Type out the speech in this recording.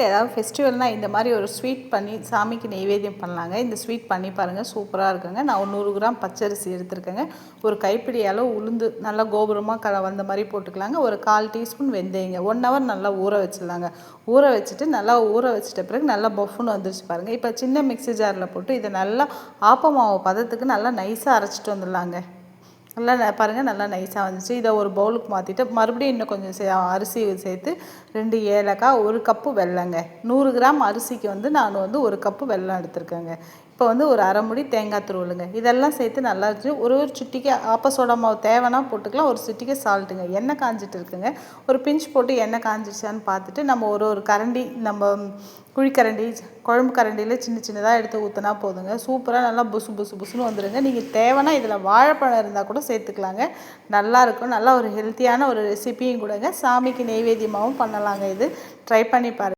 ஏதாவது ஃபெஸ்டிவல்னால் இந்த மாதிரி ஒரு ஸ்வீட் பண்ணி சாமிக்கு நெய்வேத்தியம் பண்ணலாங்க. இந்த ஸ்வீட் பண்ணி பாருங்கள், சூப்பராக இருக்குங்க. நான் ஒரு 100 கிராம் பச்சரிசி எடுத்துருக்கேங்க. ஒரு கைப்பிடி அளவு உளுந்து நல்லா கோபுரமாக வந்த மாதிரி போட்டுக்கலாங்க. ஒரு 1/4 டீஸ்பூன் வெந்தயங்க. 1 ஹவர் நல்லா ஊற வச்சிடலாங்க. ஊற வச்சுட்டு நல்லா ஊற வச்சிட்ட பிறகு நல்லா பஃப்னு வந்துருச்சு பாருங்கள். இப்போ சின்ன மிக்ஸி ஜாரில் போட்டு இதை நல்லா ஆப்பமாவு பதத்துக்கு நல்லா நைஸாக அரைச்சிட்டு வந்துடலாங்க. நல்லா பாருங்கள், நல்லா நைஸாக வந்துச்சு. இதை ஒரு பவுலுக்கு மாற்றிட்டு மறுபடியும் இன்னும் கொஞ்சம் அரிசி சேர்த்து 2 ஏலக்காய், 1 கப்பு வெல்லங்க. 100 கிராம் அரிசிக்கு நான் 1 கப்பு வெல்லம் எடுத்துருக்கேங்க. இப்போ ஒரு அரை முடி தேங்காய் துருவலுங்க. இதெல்லாம் சேர்த்து நல்லா இருந்துச்சு. ஒரு சிட்டிக்கை ஆப்ப சோடா மாவு தேவைன்னா போட்டுக்கலாம். ஒரு சிட்டிக்கை சால்ட்டுங்க. எண்ணெய் காஞ்சிட்டு இருக்குங்க. ஒரு பிஞ்ச் போட்டு எண்ணெய் காஞ்சிச்சான்னு பார்த்துட்டு நம்ம ஒரு கரண்டி, நம்ம குழிக்கரண்டி, குழம்பு கரண்டியில் சின்னதாக எடுத்து ஊற்றினா போதுங்க. சூப்பராக நல்லா புசுன்னு வந்துடுங்க. நீங்கள் தேவைன்னா இதில் வாழைப்பழம் இருந்தால் கூட சேர்த்துக்கலாங்க. நல்லாயிருக்கும். நல்லா ஒரு ஹெல்த்தியான ஒரு ரெசிபியும் கூடங்க. சாமிக்கு நெய்வேத்தியமாகவும் பண்ணலாங்க. இது ட்ரை பண்ணி பாருங்கள்.